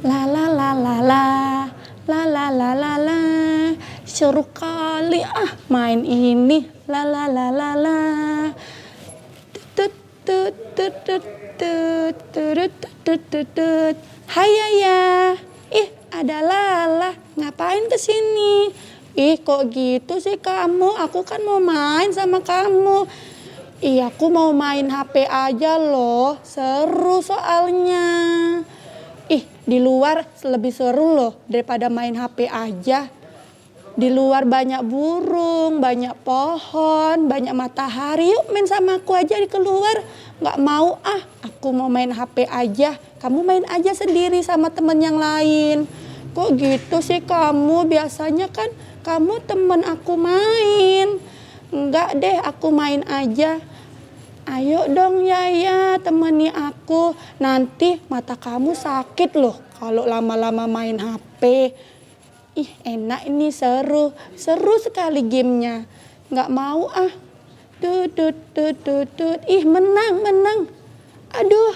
La la la la la, la la la la la. Seru kali main ini. La la la la la. Tut tut tut tut tut tut tut tut tut. Hai Yaya. Ih, ada Lala. Ngapain kesini? Ih, kok gitu sih kamu? Aku kan mau main sama kamu. Iya, aku mau main HP aja loh. Seru soalnya. Ih, di luar lebih seru loh daripada main HP aja. Di luar banyak burung, banyak pohon, banyak matahari. Yuk main sama aku aja di keluar. Nggak mau aku mau main HP aja. Kamu main aja sendiri sama temen yang lain. Kok gitu sih kamu? Biasanya kan kamu temen aku main. Enggak deh, aku main aja. Ayo dong Yaya, temani aku. Nanti mata kamu sakit loh kalau lama-lama main HP. Ih, enak ini, seru. Seru sekali gamenya. Nggak mau Tut, tut, tut, tut, tut. Ih, menang. Aduh,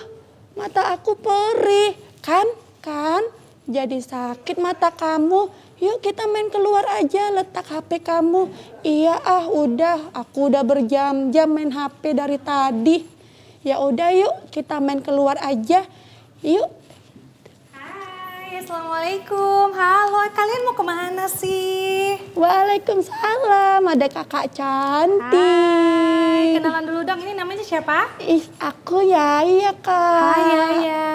mata aku perih. Kan? Jadi sakit mata kamu. Yuk kita main keluar aja, letak HP kamu. Iya udah, aku udah berjam-jam main HP dari tadi. Ya udah yuk kita main keluar aja. Yuk. Hai, Assalamualaikum. Halo, kalian mau kemana sih? Waalaikumsalam, ada kakak cantik. Hai, kenalan dulu dong, ini namanya siapa? Ih, aku Yaya Kak. Hai Yaya,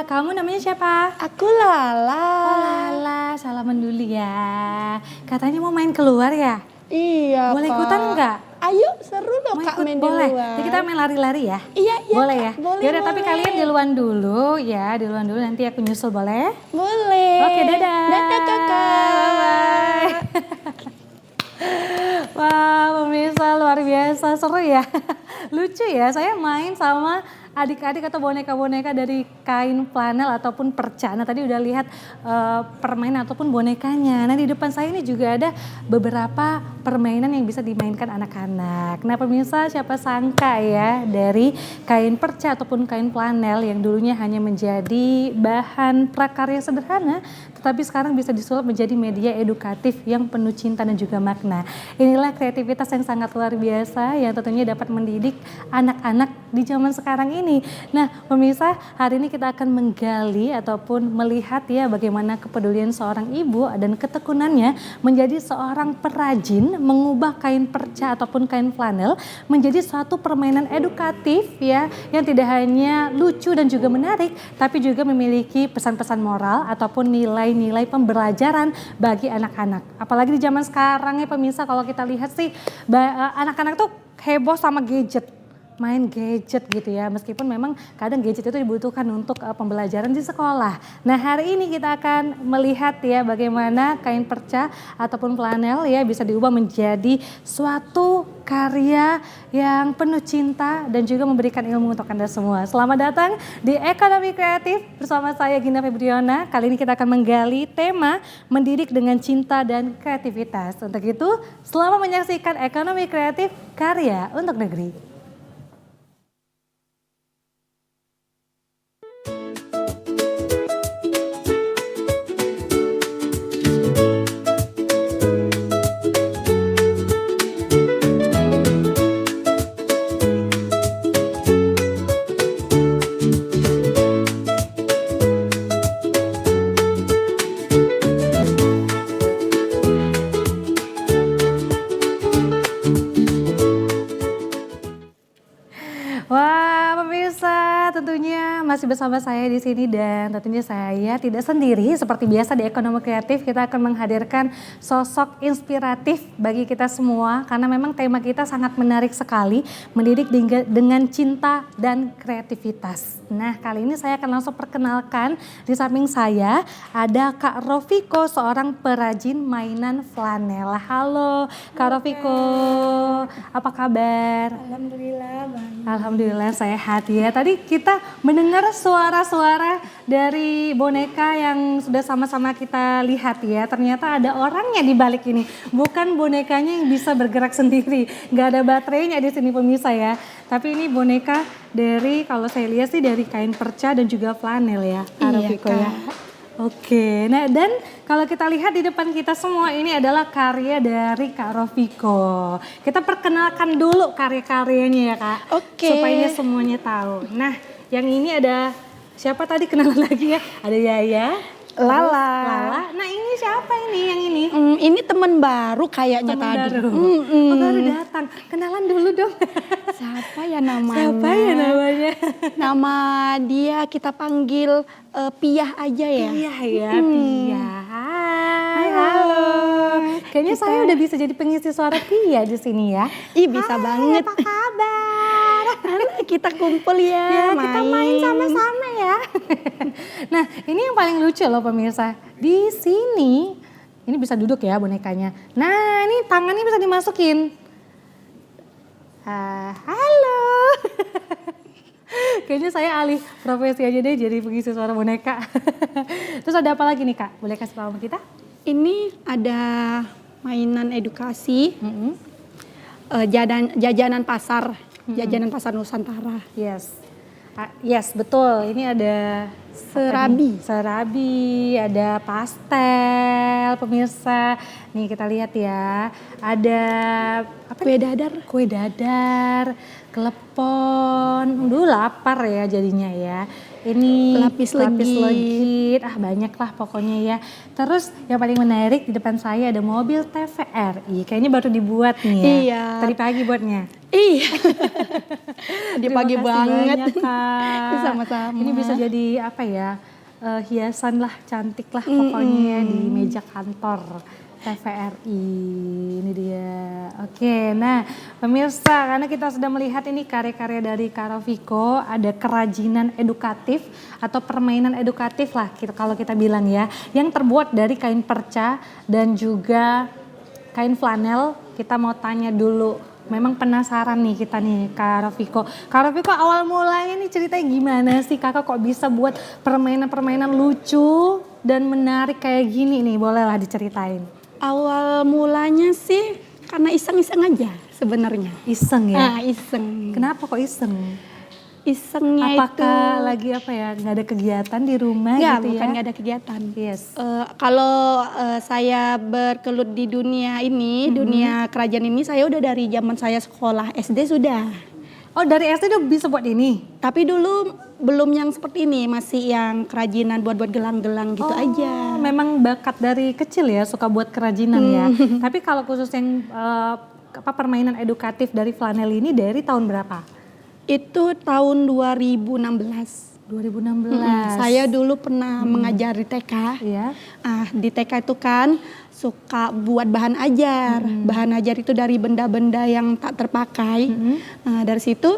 kamu namanya siapa? Aku Lala. Oh Lala, salaman dulu ya. Katanya mau main keluar ya? Iya Boleh Kak. ikutan nggak? Ayo, seru dong Mau Kak ikut? main Boleh. di luar. Jadi kita main lari-lari ya? Iya Boleh Kak, ya? boleh. Yaudah, tapi kalian duluan dulu ya, duluan dulu nanti aku nyusul boleh? Boleh. Oke, dadah. Dadah Kakak. Bye. Wah, pemirsa luar biasa, seru ya. Lucu ya, saya main sama adik-adik atau boneka-boneka dari kain flanel ataupun perca. Nah tadi udah lihat permainan ataupun bonekanya. Nah di depan saya ini juga ada beberapa permainan yang bisa dimainkan anak-anak. Nah pemirsa, siapa sangka ya dari kain perca ataupun kain flanel yang dulunya hanya menjadi bahan prakarya sederhana, tetapi sekarang bisa disulap menjadi media edukatif yang penuh cinta dan juga makna. Inilah kreativitas yang sangat luar biasa yang tentunya dapat mendidik anak-anak di zaman sekarang ini. Nah pemirsa, hari ini kita akan menggali ataupun melihat ya bagaimana kepedulian seorang ibu dan ketekunannya menjadi seorang perajin mengubah kain perca ataupun kain flanel menjadi suatu permainan edukatif ya yang tidak hanya lucu dan juga menarik, tapi juga memiliki pesan-pesan moral ataupun nilai-nilai pembelajaran bagi anak-anak. Apalagi di zaman sekarang ya pemirsa, kalau kita lihat sih anak-anak tuh heboh sama gadget. Main gadget gitu ya, meskipun memang kadang gadget itu dibutuhkan untuk pembelajaran di sekolah. Nah hari ini kita akan melihat ya bagaimana kain perca ataupun flanel ya bisa diubah menjadi suatu karya yang penuh cinta dan juga memberikan ilmu untuk Anda semua. Selamat datang di Ekonomi Kreatif bersama saya Gina Febriona. Kali ini kita akan menggali tema mendidik dengan cinta dan kreativitas. Untuk itu, selamat menyaksikan Ekonomi Kreatif Karya untuk Negeri. Wah, pemirsa, tentunya masih bersama saya di sini dan tentunya saya tidak sendiri. Seperti biasa di Ekonomi Kreatif kita akan menghadirkan sosok inspiratif bagi kita semua karena memang tema kita sangat menarik sekali, mendidik dengan cinta dan kreativitas. Nah, kali ini saya akan langsung perkenalkan, di samping saya ada Kak Rofiko, seorang perajin mainan flanel. Halo Kak Rofiko, apa kabar? Alhamdulillah baik. Alhamdulillah sehat ya. Tadi kita mendengar suara-suara dari boneka yang sudah sama-sama kita lihat ya. Ternyata ada orangnya di balik ini. Bukan bonekanya yang bisa bergerak sendiri. Nggak ada baterainya di sini pemirsa ya. Tapi ini boneka dari, kalau saya lihat sih dari kain perca dan juga flanel ya. Iya Rofiko ya. Kak. Oke, nah dan kalau kita lihat di depan kita semua ini adalah karya dari Kak Rofiko. Kita perkenalkan dulu karya-karyanya ya Kak. Oke. Supaya semuanya tahu. Nah yang ini ada siapa tadi kenalan lagi ya? Ada Yaya. Lala. Lala. Nah ini siapa ini yang ini? Ini teman baru kayaknya Teman tadi. baru. Oh, baru datang. Kenalan dulu dong. Siapa ya namanya? Siapa ya namanya? Nama dia kita panggil Piah aja ya. Iya ya, Pia. Hai, halo. Kayaknya saya udah bisa jadi pengisi suara Pia di sini ya. Ih bisa banget. Apa kabar? Halo, kita kumpul ya, Kita main sama-sama ya. Nah, ini yang paling lucu loh pemirsa. Di sini, ini bisa duduk ya bonekanya. Nah, ini tangannya bisa dimasukin. Halo. Kayaknya saya alih profesi aja deh jadi pengisi suara boneka. Terus ada apa lagi nih Kak? Boleh kasih tahu sama kita? Ini ada mainan edukasi, jajanan pasar, jajanan pasar Nusantara. Yes. Yes, betul. Ini ada serabi, ada pastel, pemirsa. Nih kita lihat ya. Ada apa? Kue dadar, klepon. Duh lapar ya jadinya ya. Ini lapis legit. Banyak lah pokoknya ya. Terus yang paling menarik di depan saya ada mobil TVRI. Kayaknya baru dibuat nih ya. Iya. Tadi pagi buatnya. Iya. Di pagi banget. Banyak, Kak. Sama-sama. Ini bisa jadi apa ya? Hiasan lah, cantik lah pokoknya di meja kantor TVRI. Ini dia. Oke, nah pemirsa karena kita sudah melihat ini karya-karya dari Kak Rofiko, ada kerajinan edukatif atau permainan edukatif lah kalau kita bilang ya, yang terbuat dari kain perca dan juga kain flanel. Kita mau tanya dulu, memang penasaran nih kita nih Kak Rofiko. Kak Rofiko awal mulanya nih ceritanya gimana sih kakak kok bisa buat permainan-permainan lucu dan menarik kayak gini nih, bolehlah diceritain. Awal mulanya sih karena iseng-iseng aja sebenarnya. Iseng ya? Iseng. Kenapa kok iseng? Isengnya Apakah itu lagi apa ya, nggak ada kegiatan di rumah enggak, gitu ya? bukan nggak ada kegiatan. Yes. Kalau saya berkelut di dunia ini, dunia kerajaan ini, saya udah dari zaman saya sekolah SD sudah. Oh dari SD udah bisa buat ini? Tapi dulu belum yang seperti ini, masih yang kerajinan buat gelang-gelang gitu aja. Memang bakat dari kecil ya, suka buat kerajinan ya. Tapi kalau khusus yang permainan edukatif dari flanel ini dari tahun berapa? Itu tahun 2016. 2016. Saya dulu pernah mengajar di TK. Iya. Di TK itu kan suka buat bahan ajar. Bahan ajar itu dari benda-benda yang tak terpakai. Nah, dari situ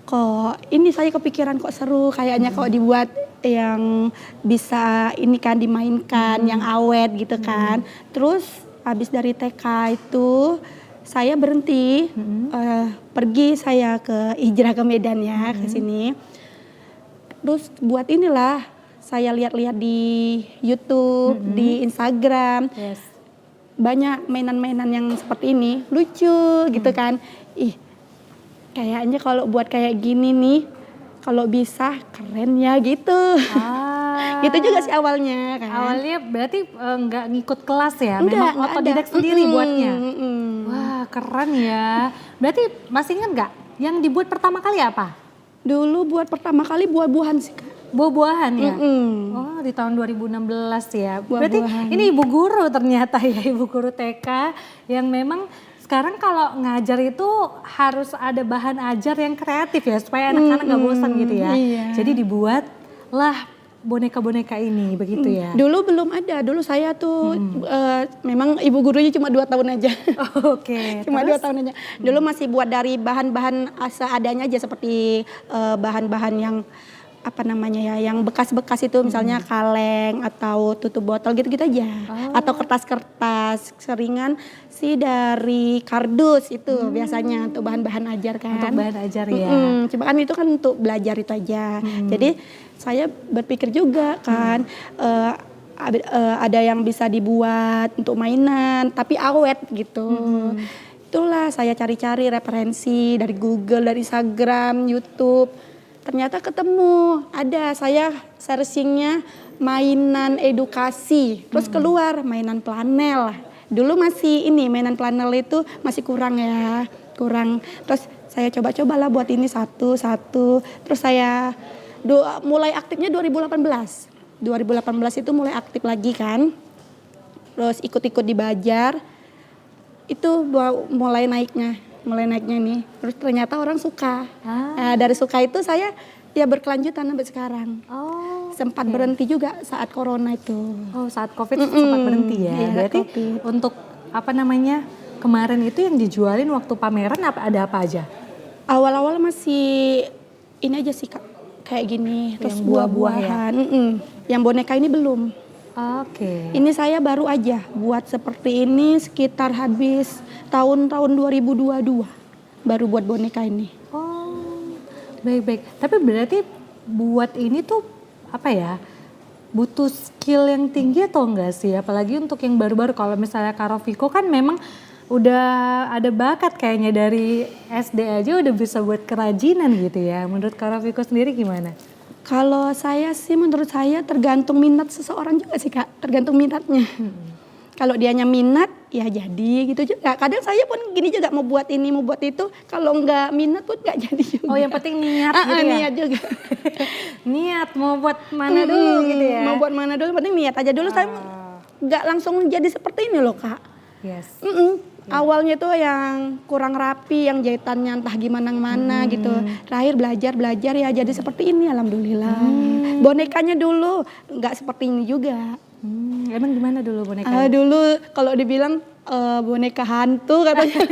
kok ini saya kepikiran kok seru kayaknya kok dibuat yang bisa ini kan dimainkan, yang awet gitu kan. Terus habis dari TK itu saya berhenti, pergi saya ke hijrah ke Medan ya, ke sini. Terus buat inilah saya lihat-lihat di YouTube, di Instagram. Yes. Banyak mainan-mainan yang seperti ini, lucu gitu kan. Ih, kayaknya kalau buat kayak gini nih, kalau bisa keren ya gitu. Gitu juga sih awalnya kan. Awalnya berarti nggak ngikut kelas ya? Enggak, memang otodidak sendiri buatnya? Mm-mm. Wah keren ya. Berarti masih ingat nggak yang dibuat pertama kali apa? Dulu buat pertama kali buah-buahan sih Kak. Buah-buahan ya? Mm-mm. Oh di tahun 2016 ya. Buah-buahan. Berarti ini ibu guru ternyata ya, ibu guru TK yang memang sekarang kalau ngajar itu harus ada bahan ajar yang kreatif ya supaya anak-anak nggak bosan gitu ya. Iya. Jadi dibuatlah boneka-boneka ini begitu ya. Dulu belum ada, dulu saya tuh memang ibu gurunya cuma 2 tahun aja. Oke. Cuma terus? 2 tahun aja. Dulu masih buat dari bahan-bahan seadanya aja seperti bahan-bahan yang apa namanya ya, yang bekas-bekas itu misalnya kaleng atau tutup botol gitu-gitu aja. Atau kertas-kertas, seringan sih dari kardus itu biasanya untuk bahan-bahan ajar kan. Untuk bahan ajar ya. Cuma kan itu kan untuk belajar itu aja. Jadi saya berpikir juga kan ada yang bisa dibuat untuk mainan tapi awet gitu. Itulah saya cari-cari referensi dari Google, dari Instagram, YouTube. ternyata ketemu ada saya searchingnya mainan edukasi, terus keluar mainan planel. Dulu masih ini mainan planel itu masih kurang ya, kurang. Terus saya coba-cobalah buat ini satu-satu. Terus saya mulai aktifnya 2018. 2018 itu mulai aktif lagi kan. Terus ikut-ikut di Bajar. Itu mulai naiknya nih. Terus ternyata orang suka. Nah, dari suka itu saya ya berkelanjutan sampai sekarang. Sempat berhenti juga saat corona itu. Oh, saat COVID sempat berhenti ya. Iya, Berarti COVID. untuk kemarin itu yang dijualin waktu pameran ada apa aja? Awal-awal masih ini aja sih Kak. Kayak gini, terus Yang buah-buah ya? buah-buahan. Yang boneka ini belum. Oke. Ini saya baru aja buat seperti ini sekitar habis tahun-tahun 2022. Baru buat boneka ini. Oh, baik-baik. Tapi berarti buat ini tuh butuh skill yang tinggi atau enggak sih? Apalagi untuk yang baru-baru. Kalau misalnya Kak Rofiko kan memang udah ada bakat kayaknya dari SD aja udah bisa buat kerajinan gitu ya. Menurut Kak Rofiko sendiri gimana? Kalau saya sih menurut saya tergantung minat seseorang juga sih Kak. Tergantung minatnya. Kalau dianya minat ya jadi gitu juga. Kadang saya pun gini juga mau buat ini mau buat itu. Kalau nggak minat pun nggak jadi juga. Oh yang penting niat gitu ya? Niat juga. Niat mau buat mana dulu gitu ya? Mau buat mana dulu penting niat aja dulu. Saya nggak langsung jadi seperti ini loh Kak. Yes. Awalnya tuh yang kurang rapi, yang jahitannya entah gimana gitu. Terakhir belajar ya jadi seperti ini alhamdulillah. Bonekanya dulu nggak seperti ini juga. Emang gimana dulu bonekanya? Dulu kalau dibilang boneka hantu katanya.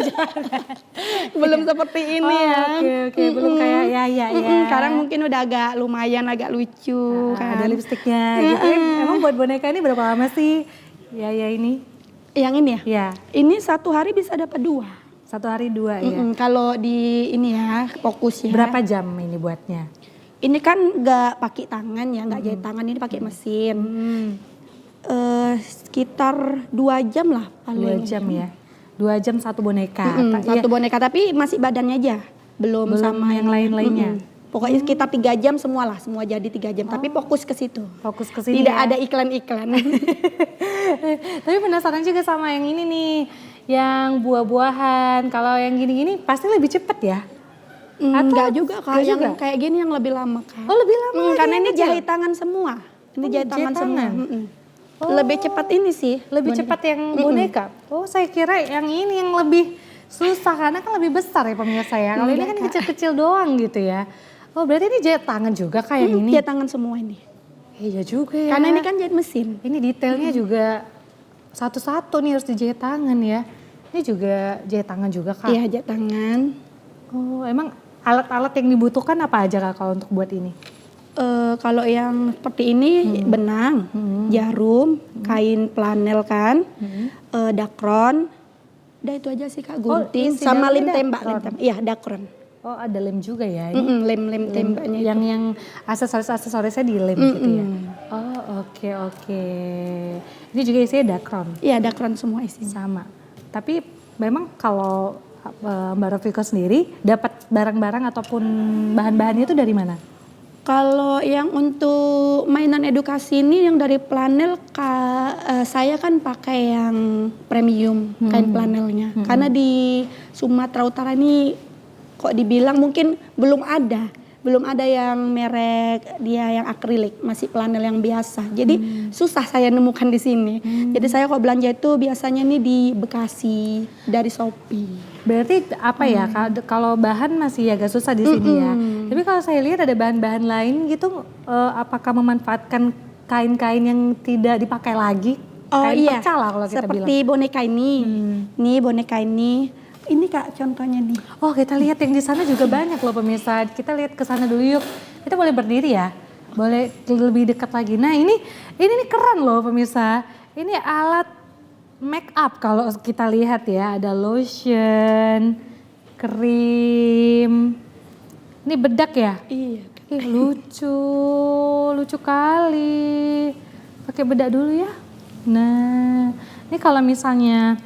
Belum seperti ini ya. Oke, belum kayak ya. Sekarang mungkin udah agak lumayan agak lucu kan. Ada lipstiknya gitu. Emang buat boneka ini berapa lama sih? Ya ini. Yang ini ya? Ya. Ini satu hari bisa dapat 2. Satu hari 2 ya. Kalau di ini ya fokus ya. Berapa jam ini buatnya? Ini kan nggak pakai tangan ya, nggak jahit tangan, ini pakai mesin. Sekitar 2 jam lah paling. 2 jam ya. 2 jam satu boneka. Satu boneka tapi masih badannya aja, belum sama yang lain-lainnya. Pokoknya sekitar 3 jam semua jadi 3 jam. Tapi fokus ke situ. Fokus ke sini. Tidak ya. ada iklan-iklan. Tapi penasaran juga sama yang ini nih, yang buah-buahan. Kalau yang gini-gini pasti lebih cepet ya? Enggak juga Kak, Enggak yang juga? kayak gini yang lebih lama Kak. Oh lebih lama lagi karena yang ini kecil? jahit tangan semua. Ini jahit tangan semua. Oh. Lebih cepat ini sih. Lebih cepat yang boneka? Oh saya kira yang ini yang lebih susah karena kan lebih besar ya pemirsa ya. Kalau ini kan kecil-kecil doang gitu ya. Oh berarti ini jahit tangan juga kayak ini? Jahit tangan semua ini. Iya juga ya. Karena ini kan jahit mesin. Ini detailnya juga satu-satu nih harus dijahit tangan ya. Ini juga jahit tangan juga Kak? Iya jahit tangan. Oh emang alat-alat yang dibutuhkan apa aja Kak kalau untuk buat ini? Kalau yang seperti ini benang, jarum, kain planel kan, dakron. Udah itu aja sih Kak, gunting sama lem tembak. Iya dakron. Oh ada lem juga ya ini? Lem tembaknya yang aksesorisnya di lem gitu ya? Oh oke. Ini juga isinya dakron? Iya dakron semua isinya. Sama. Tapi memang kalau Mbak Rofiko sendiri dapat barang-barang ataupun bahan-bahannya itu dari mana? Kalau yang untuk mainan edukasi ini yang dari planel saya kan pakai yang premium kain planelnya. Karena di Sumatera Utara ini kok dibilang mungkin belum ada yang merek dia yang akrilik, masih planel yang biasa. Jadi susah saya nemukan di sini. Jadi saya kalau belanja itu biasanya nih di Bekasi dari Shopee. Berarti apa ya kalau bahan masih agak susah di sini ya. Tapi kalau saya lihat ada bahan-bahan lain gitu, apakah memanfaatkan kain-kain yang tidak dipakai lagi? Kain pecah lah kalau kita bilang. Seperti boneka ini. Nih boneka ini. Ini Kak contohnya nih. Oh kita lihat yang di sana juga banyak loh pemirsa. Kita lihat ke sana dulu yuk. Kita boleh berdiri ya. Boleh lebih dekat lagi. Nah ini keren loh pemirsa. Ini alat make up kalau kita lihat ya. Ada lotion, krim. Ini bedak ya? Iya. Lucu kali. Pakai bedak dulu ya. Nah ini kalau misalnya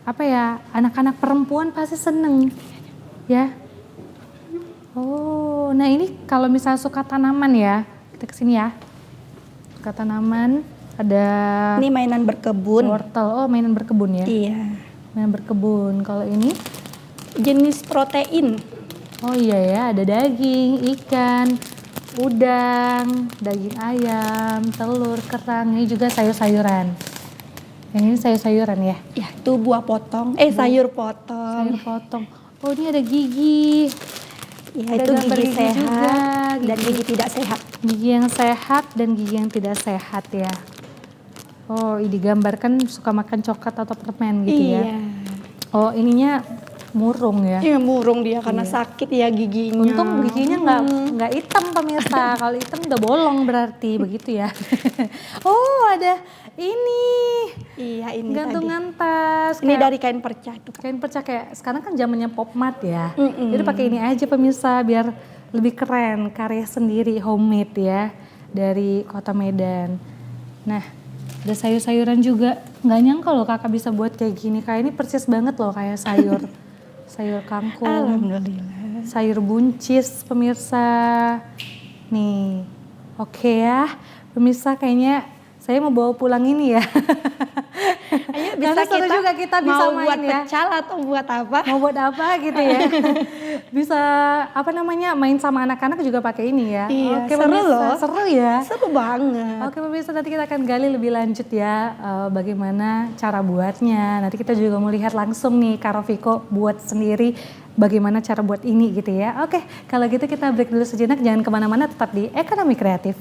anak-anak perempuan pasti seneng ya. Oh nah ini kalau misalnya suka tanaman ya, kita kesini ya. Suka tanaman, ada Ini mainan berkebun. wortel. Oh, mainan berkebun ya? Iya. Mainan berkebun. Kalau ini? Jenis protein. Oh iya ya, ada daging, ikan, udang, daging ayam, telur, kerang. Ini juga sayur-sayuran. Yang ini sayur-sayuran ya? Ya, itu buah potong. Sayur potong. Sayur potong. Oh, ini ada gigi. Ya, Ada itu gambar gigi sehat juga, dan gigi tidak sehat. Gigi yang sehat dan gigi yang tidak sehat ya. Oh, ini digambarkan suka makan coklat atau permen gitu ya. Iya. Oh, ininya murung ya. Iya, murung dia karena sakit ya giginya. Untung giginya nggak hitam pemirsa. Kalau hitam udah bolong berarti begitu ya. Oh, ada ini. Iya, ini Gantungan tas. tadi. Ini kayak dari kain perca tuh. kain perca kayak sekarang kan zamannya pop mart ya. Jadi pakai ini aja pemirsa biar lebih keren, karya sendiri homemade ya dari Kota Medan. Nah, ada sayur-sayuran juga. Nggak nyangka loh kakak bisa buat kayak gini. Kayak ini persis banget loh kayak sayur sayur kangkung. Alhamdulillah. Sayur buncis pemirsa. Nih. Oke ya. Pemirsa kayaknya saya mau bawa pulang ini ya. Ayo Karena seru juga kita bisa mau main buat ya. pecal atau buat apa? Mau buat apa gitu ya. Bisa apa namanya main sama anak-anak juga pakai ini ya. Iya, Oke, seru pemirsa, loh. seru ya. Seru banget. Oke pemirsa, nanti kita akan gali lebih lanjut ya bagaimana cara buatnya. Nanti kita juga mau lihat langsung nih Kak Rofiko buat sendiri bagaimana cara buat ini gitu ya. Oke, kalau gitu kita break dulu sejenak, jangan kemana-mana, tetap di Ekonomi Kreatif.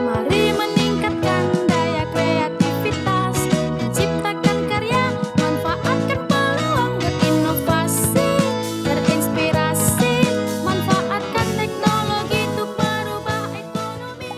Mari meningkatkan daya kreativitas, menciptakan karya, manfaatkan peluang berinovasi, berinspirasi, manfaatkan teknologi untuk merubah ekonomi.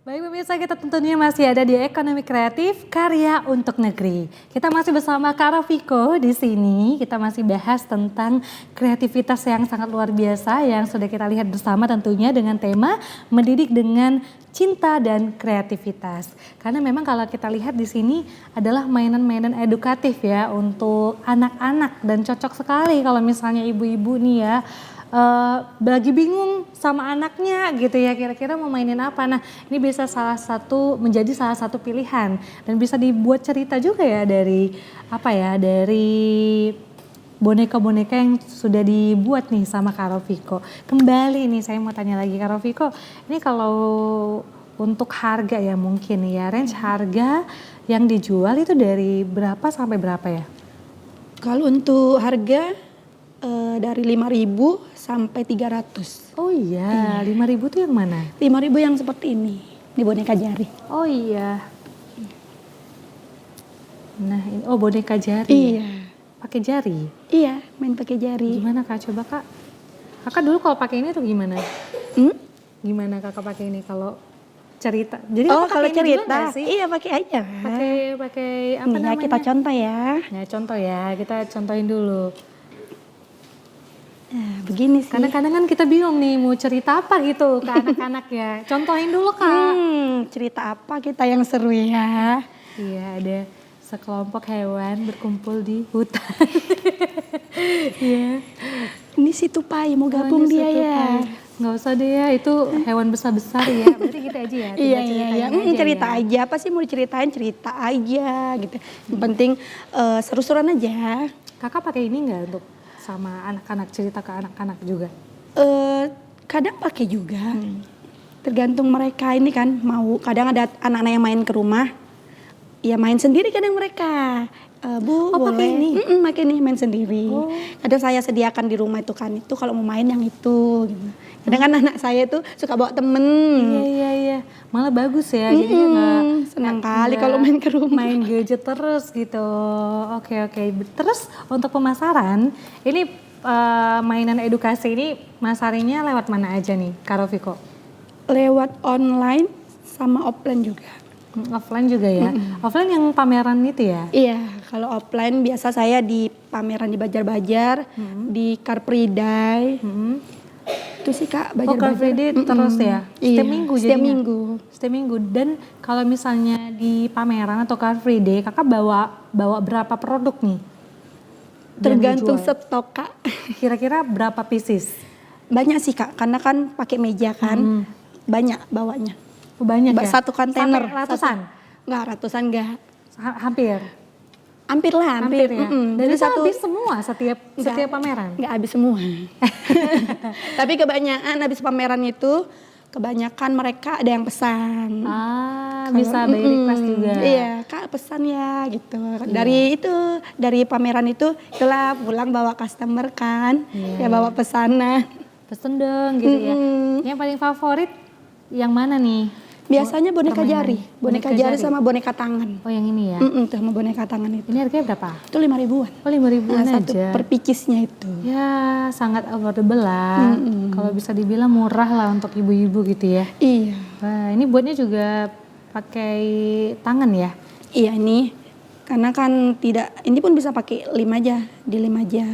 Baik pemirsa, kita tentunya masih ada di Ekonomi Kreatif, karya untuk negeri. Kita masih bersama Kak Rofiko di sini. Kita masih bahas tentang kreativitas yang sangat luar biasa yang sudah kita lihat bersama tentunya dengan tema mendidik dengan cinta dan kreativitas. Karena memang kalau kita lihat di sini adalah mainan-mainan edukatif ya untuk anak-anak dan cocok sekali kalau misalnya ibu-ibu nih ya. Lagi bingung sama anaknya gitu ya, kira-kira mau mainin apa. Nah, ini bisa menjadi salah satu pilihan dan bisa dibuat cerita juga ya dari boneka-boneka yang sudah dibuat nih sama Kak Rofiko. Kembali nih saya mau tanya lagi Kak Rofiko, ini kalau untuk harga ya mungkin ya, range harga yang dijual itu dari berapa sampai berapa ya? Kalau untuk harga dari 5.000 sampai 300. Oh iya, 5.000 tuh yang mana? 5.000 yang seperti ini boneka jari. Oh iya. Nah, ini boneka jari. Iya. Pakai jari. Iya, main pakai jari. Gimana Kak? Coba Kak. Kakak dulu kalau pakai ini tuh gimana? Gimana Kakak pakai ini kalau cerita? Jadi Oh, Kakak kalau pakai ini juga cerita, nggak sih? iya pakai aja. Pakai apa Nih ya, namanya? kita contoh ya. Nah, contoh ya, kita contohin dulu. Nah, begini sih. Kadang-kadang kan kita bingung nih mau cerita apa gitu ke anak-anak ya. Contohin dulu Kak. Cerita apa kita yang seru ya? Iya, ada sekelompok hewan berkumpul di hutan. Iya. Ini si tupai mau gabung Oh, ini dia satu ya. Pai. Nggak usah deh ya, itu hewan besar-besar ya. Berarti gitu aja ya. Iya tinggal iya iya. ceritain aja Cerita ya. aja. Apa sih mau diceritain? Cerita aja gitu. Yang penting seru-seruan aja. Kakak pakai ini nggak untuk sama anak-anak, cerita ke anak-anak juga? Kadang pakai juga. Tergantung mereka ini kan mau. Kadang ada anak-anak yang main ke rumah. Ya main sendiri kadang mereka. Bu, Oh, boleh. pakai ini? Pakai ini main sendiri. Oh. Kadang saya sediakan di rumah itu kan. Itu kalau mau main yang itu. Gitu. Kadang kan anak saya tuh suka bawa temen. Iya. Malah bagus ya. Jadi dia nggak Senang kali kalau main ke rumah. main gadget terus gitu. Oke. Terus untuk pemasaran, ini mainan edukasi ini masarinya lewat mana aja nih, Kak Rofiko? Lewat online sama offline juga. Offline juga ya. Offline yang pameran itu ya? Iya, kalau offline biasa saya di pameran di Banjar-Banjar, di Car Free Day. Itu sih Kak, Oh, Car Free Day terus ya? Iya, Setiap minggu setiap jadinya? minggu. Setiap minggu. Dan kalau misalnya di pameran atau Car Free Day, kakak bawa berapa produk nih? Tergantung dijual? stok Kak. Kira-kira berapa pieces? Banyak sih Kak, karena kan pakai meja kan, banyak bawanya. Banyak ya? Satu kontainer. Sampai ratusan? Enggak, ratusan enggak. Hampir? Hampir lah, hampir. Ya? Dan Jadi itu habis semua setiap pameran? Enggak habis semua. Tapi kebanyakan habis pameran itu, kebanyakan mereka ada yang pesan. Bisa by request juga. Iya, Kak pesan ya gitu. Dari pameran itulah pulang bawa customer kan, ya bawa pesanan. Pesen dong gitu ya. Yang paling favorit yang mana nih? Biasanya boneka Permainan. jari, boneka jari sama boneka tangan. Oh yang ini ya? Sama boneka tangan itu. Ini harganya berapa? Itu 5.000-an. Oh 5.000-an Satu aja. per picisnya itu. Ya sangat affordable lah. Kalau bisa dibilang murah lah untuk ibu-ibu gitu ya. Iya. Wah ini buatnya juga pakai tangan ya? Iya ini, karena kan ini pun bisa pakai lem aja, dilem aja.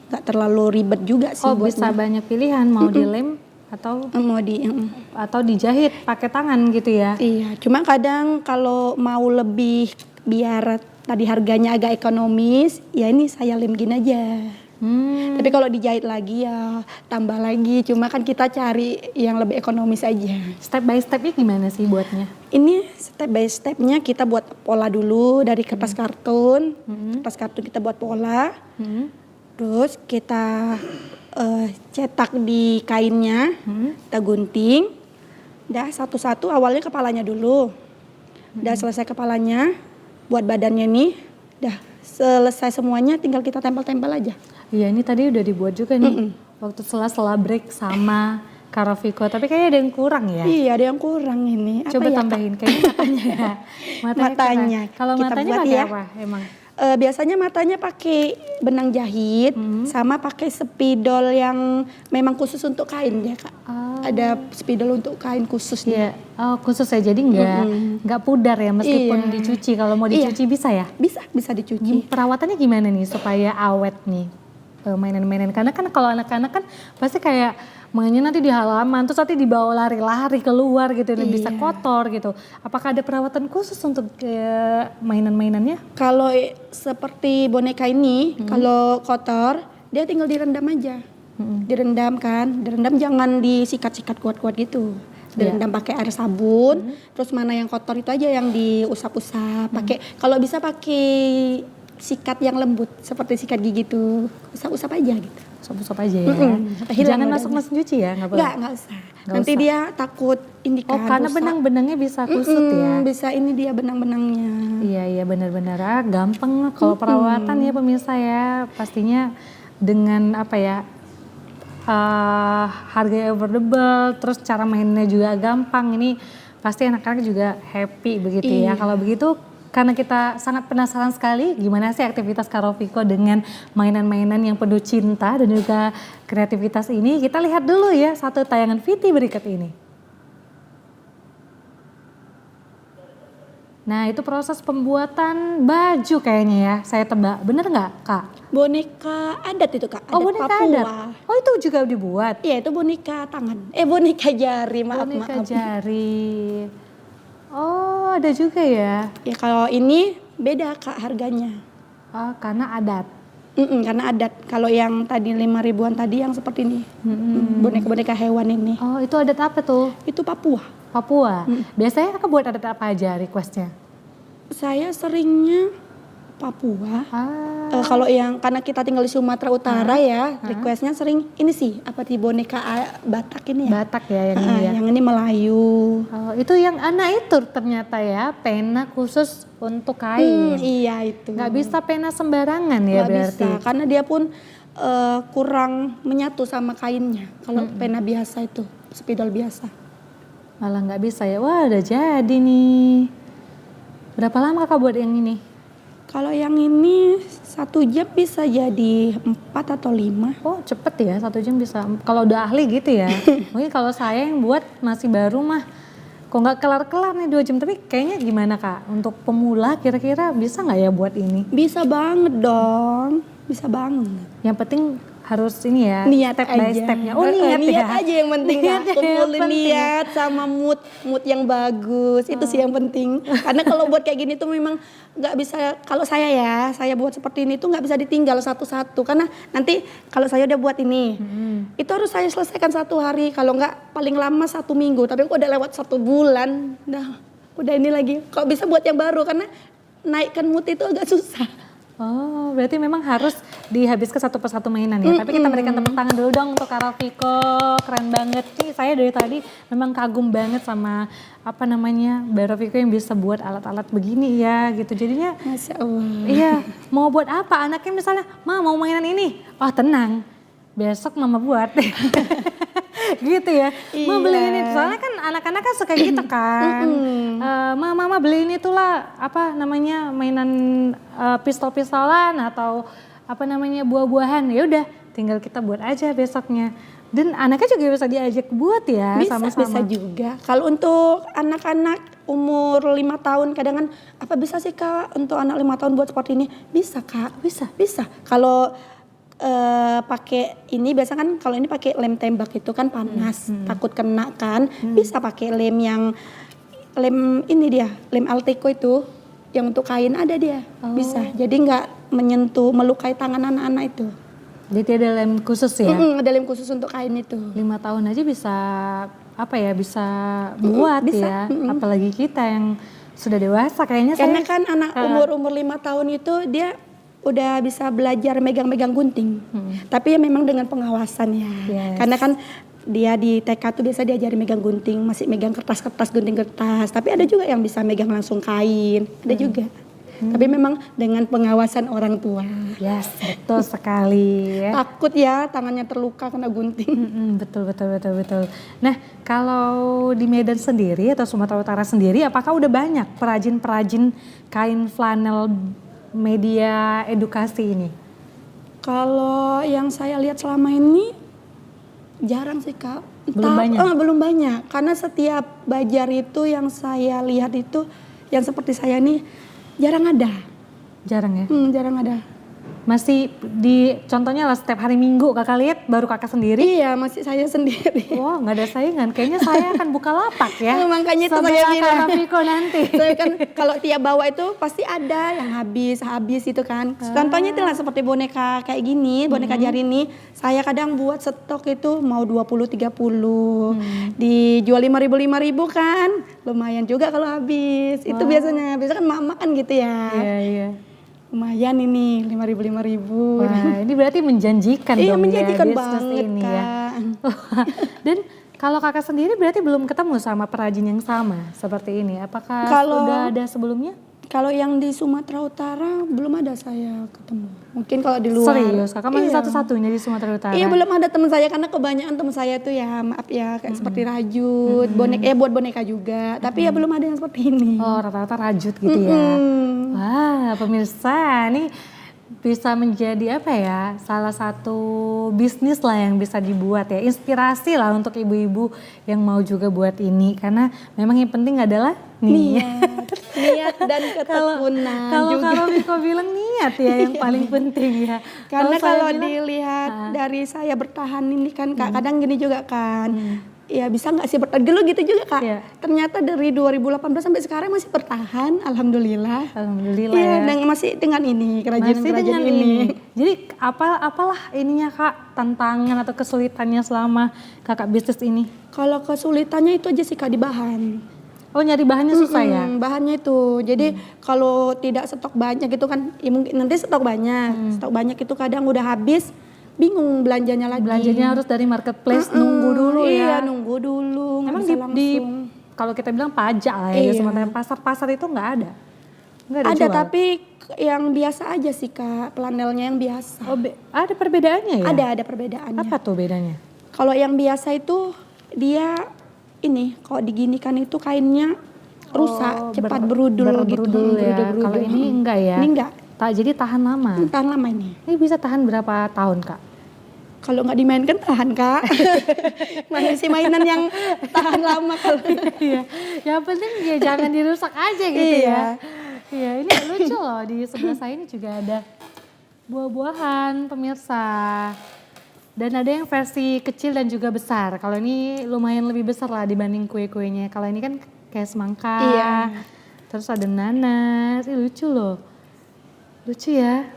Gak terlalu ribet juga sih Oh buatnya. bisa banyak pilihan mau dilem atau atau dijahit pakai tangan gitu ya? Iya, cuma kadang kalau mau lebih biar tadi harganya agak ekonomis, ya ini saya lem gini aja. Tapi kalau dijahit lagi ya tambah lagi, cuma kan kita cari yang lebih ekonomis aja. Step by stepnya gimana sih buatnya? Ini step by stepnya kita buat pola dulu dari kertas kartun. Kertas kartun kita buat pola, terus kita cetak di kainnya, kita gunting. Dah satu-satu awalnya kepalanya dulu. Dah selesai kepalanya, buat badannya nih. Dah selesai semuanya tinggal kita tempel-tempel aja. Iya ini tadi udah dibuat juga nih. Waktu sela-sela break sama Karoviko, tapi kayaknya ada yang kurang ya? Iya ada yang kurang ini. Apa Coba ya, tambahin kayaknya matanya ya. Matanya. Kalau Kita matanya buat pakai ya. apa emang? Biasanya matanya pakai benang jahit sama pakai spidol yang memang khusus untuk kain ya Kak. Ada spidol untuk kain khusus Iya. nih. Oh khusus ya, jadi nggak pudar ya meskipun Iya. dicuci. Kalau mau dicuci bisa ya? Bisa dicuci. Perawatannya gimana nih supaya awet nih mainan-mainan? Karena kan kalau anak-anak kan pasti kayak mainnya nanti di halaman, terus nanti dibawa lari-lari keluar gitu, dan bisa kotor gitu. Apakah ada perawatan khusus untuk mainan-mainannya? Kalau seperti boneka ini, kalau kotor, dia tinggal direndam aja. Direndam kan, direndam jangan disikat-sikat kuat-kuat gitu. Direndam pakai air sabun, terus mana yang kotor itu aja yang diusap-usap. Kalau bisa pakai sikat yang lembut, seperti sikat gigi tuh, usap-usap aja gitu. Usap-usap aja ya. Sampai hilang Jangan badannya. masuk mesin cuci ya, nggak boleh? Nggak usah. Nanti dia takut ini kan. Oh karena rusak. benang-benangnya bisa kusut ya? Bisa ini dia benang-benangnya. Iya benar-benar gampang kalau perawatan ya pemirsa ya, pastinya dengan apa ya, harganya affordable, terus cara mainnya juga gampang, ini pasti anak-anak juga happy begitu ya. Kalau begitu karena kita sangat penasaran sekali gimana sih aktivitas Karoviko dengan mainan-mainan yang penuh cinta dan juga kreativitas ini, kita lihat dulu ya satu tayangan VT berikut ini. Nah itu proses pembuatan baju kayaknya ya, saya tebak. Bener nggak Kak? Boneka adat itu Kak, Oh adat boneka Papua. adat? Oh itu juga dibuat? Iya itu boneka tangan, boneka jari, maaf. Boneka jari. Oh ada juga ya? Ya kalau ini beda Kak harganya. Oh karena adat? Karena adat, kalau yang tadi 5.000-an tadi yang seperti ini, boneka-boneka hewan ini. Oh itu adat apa tuh? Itu Papua. Papua? Biasanya Kakak buat adat apa aja requestnya? Saya seringnya Papua. Kalau yang karena kita tinggal di Sumatera Utara ya, requestnya sering ini sih apa di boneka Batak ini ya. Batak ya yang ini ya. Yang ini Melayu. Oh, itu yang anak itu ternyata ya, pena khusus untuk kain. Iya itu. Nggak bisa pena sembarangan ya Nggak berarti. bisa, karena dia pun kurang menyatu sama kainnya. Kalau pena biasa itu, spidol biasa. Malah nggak bisa ya. Wah udah jadi nih. Berapa lama Kakak buat yang ini? Kalau yang ini 1 jam bisa jadi 4 atau 5. Oh cepet ya, 1 jam bisa. Kalau udah ahli gitu ya. Mungkin kalau saya yang buat masih baru mah, kok nggak kelar-kelar nih 2 jam. Tapi kayaknya gimana Kak? Untuk pemula kira-kira bisa nggak ya buat ini? Bisa banget dong, bisa banget. Yang penting harus ini ya, Niat step by aja. stepnya. Oh niat ya. Aja yang penting Kak. Niat yang Kumpulin penting. niat sama mood yang bagus. Itu sih yang penting. Karena kalau buat kayak gini tuh memang nggak bisa, kalau saya buat seperti ini tuh nggak bisa ditinggal satu-satu. Karena nanti kalau saya udah buat ini, itu harus saya selesaikan 1 hari. Kalau nggak paling lama 1 minggu. Tapi kok udah lewat 1 bulan, udah ini lagi. Kok bisa buat yang baru, karena naikkan mood itu agak susah. Oh, berarti memang harus dihabiskan satu persatu mainan ya. Tapi kita berikan tepuk tangan dulu dong untuk Kak Rafiko. Keren banget nih. Saya dari tadi memang kagum banget sama Mbak Rafiko yang bisa buat alat-alat begini ya gitu. Jadinya Masya Allah. iya, mau buat apa? Anaknya misalnya, "Ma, mau mainan ini." Oh, tenang. Besok Mama buat. Gitu ya. Ma beli ini. Soalnya kan anak-anak kan suka gitu kan. Mama beli ini tuh lah mainan pistol-pistolan atau buah-buahan. Ya udah, tinggal kita buat aja besoknya. Dan anaknya juga bisa diajak buat ya sama-sama. Bisa juga. Kalau untuk anak-anak umur 5 tahun kadang kan, apa bisa sih Kak untuk anak 5 tahun buat seperti ini? Bisa Kak, bisa. Kalau pakai ini biasa kan, kalau ini pakai lem tembak itu kan panas, takut kena kan. Bisa pakai lem lem Alteco itu yang untuk kain ada dia. Bisa. Jadi nggak melukai tangan anak-anak itu. Jadi ada lem khusus ya? Ada lem khusus untuk kain itu. 5 tahun aja bisa bisa buat bisa. ya. Apalagi kita yang sudah dewasa kayaknya. Karena kan anak umur 5 tahun itu dia udah bisa belajar megang-megang gunting. Tapi ya memang dengan pengawasan ya. Yes. Karena kan dia di TK tuh biasa diajari megang gunting, masih megang kertas-kertas, gunting kertas. Tapi ada juga yang bisa megang langsung kain, ada juga. Tapi memang dengan pengawasan orang tua. Yes, betul sekali ya. Takut ya tangannya terluka kena gunting. Betul. Nah, kalau di Medan sendiri atau Sumatera Utara sendiri, apakah udah banyak perajin-perajin kain flanel media edukasi ini? Kalau yang saya lihat selama ini jarang sih Kak. Belum banyak. Karena setiap bajar itu yang saya lihat itu yang seperti saya nih jarang ada. Jarang ya? Jarang ada. Masih contohnya lah setiap hari Minggu Kakak lihat baru Kakak sendiri? Iya, masih saya sendiri. Wah, nggak ada saingan. Kayaknya saya akan buka lapak ya. Makanya itu Sebelah saya bilang. Kak Rafiko nanti. Saya kan kalau tiap bawa itu pasti ada yang habis itu kan. Contohnya itulah seperti boneka kayak gini, boneka jari ini. Saya kadang buat stok itu mau 20-30. Dijual 5.000 kan. Lumayan juga kalau habis. Itu biasanya kan mak kan gitu ya. Iya. Lumayan ini 5.000. Wah, ini berarti menjanjikan Iya, dong menjanjikan ya bisnis banget ini Kak. ya. Dan kalau Kakak sendiri berarti belum ketemu sama perajin yang sama seperti ini. Apakah sudah ada sebelumnya? Kalau yang di Sumatera Utara belum ada saya ketemu. Mungkin kalau di luar. Serius, Kakak masih satu-satunya di Sumatera Utara? Iya, belum ada teman saya karena kebanyakan teman saya tuh ya maaf ya kayak seperti rajut, buat boneka juga. Tapi ya belum ada yang seperti ini. Oh, rata-rata rajut gitu ya. Wah, pemirsa, ini bisa menjadi salah satu bisnis lah yang bisa dibuat ya, inspirasi lah untuk ibu-ibu yang mau juga buat ini, karena memang yang penting adalah niat dan ketekunan kalau juga. Kalau Rafiko bilang niat ya yang paling penting ya. Karena kalau dilihat dari saya bertahan ini kan Kak, kadang gini juga kan. Ya bisa nggak sih bertahan dulu gitu juga Kak. Ternyata dari 2018 sampai sekarang masih bertahan, alhamdulillah. Ya. Dan masih dengan ini kerajinan ini. Jadi apalah ininya Kak, tantangan atau kesulitannya selama Kakak bisnis ini? Kalau kesulitannya itu aja sih Kak, di bahan. Oh, nyari bahannya susah ya? Bahannya itu. Jadi kalau tidak stok banyak gitu kan, ya mungkin nanti stok banyak. Stok banyak itu kadang udah habis, bingung belanjanya lagi. Belanjanya harus dari marketplace, nunggu dulu ya. Iya, nunggu dulu. Emang di kalau kita bilang pajak lah ya, sementara pasar-pasar itu nggak ada? Nggak ada jual? Tapi yang biasa aja sih Kak, flanelnya yang biasa. Oh, ada perbedaannya ya? Ada perbedaannya. Apa tuh bedanya? Kalau yang biasa itu dia ini, kalau diginikan itu kainnya rusak, cepat berudul gitu. Ya. Kalau ini enggak ya? Ini enggak. Jadi tahan lama? Tahan lama ini. Ini bisa tahan berapa tahun Kak? Kalau nggak dimainkan tahan Kak. Masih mainan yang tahan lama kalau. Iya. Yang penting ya jangan dirusak aja gitu ya. Iya, ini lucu loh, di sebelah saya ini juga ada buah-buahan pemirsa. Dan ada yang versi kecil dan juga besar. Kalau ini lumayan lebih besar lah dibanding kue-kuenya. Kalau ini kan kayak semangka. Iya. Terus ada nanas. Ih, lucu loh. Lucu ya.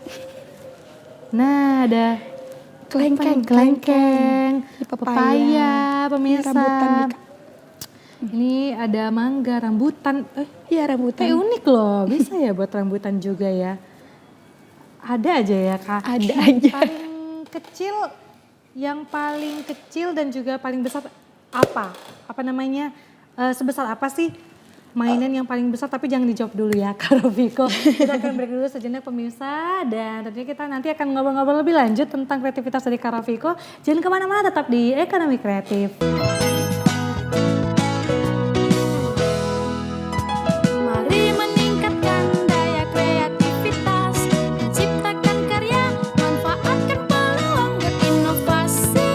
Nah, ada Kelengkeng, kelengkeng, Papaya. papaya, pemirsa. Rambutan nih, Kak. Ini ada mangga, rambutan. Iya, rambutan. Unik loh. Bisa ya buat rambutan juga ya. Ada aja ya, Kak. Ada aja. Yang paling kecil dan juga paling besar apa? Apa namanya? Sebesar apa sih mainan yang paling besar? Tapi jangan dijawab dulu ya, Kak Rofiko. Kita akan break dulu sejenak pemirsa. Dan tentunya kita nanti akan ngobrol-ngobrol lebih lanjut tentang kreativitas dari Kak Rofiko. Jangan kemana-mana, tetap di Ekonomi Kreatif. Mari meningkatkan daya kreativitas, menciptakan karya, manfaatkan peluang berinovasi,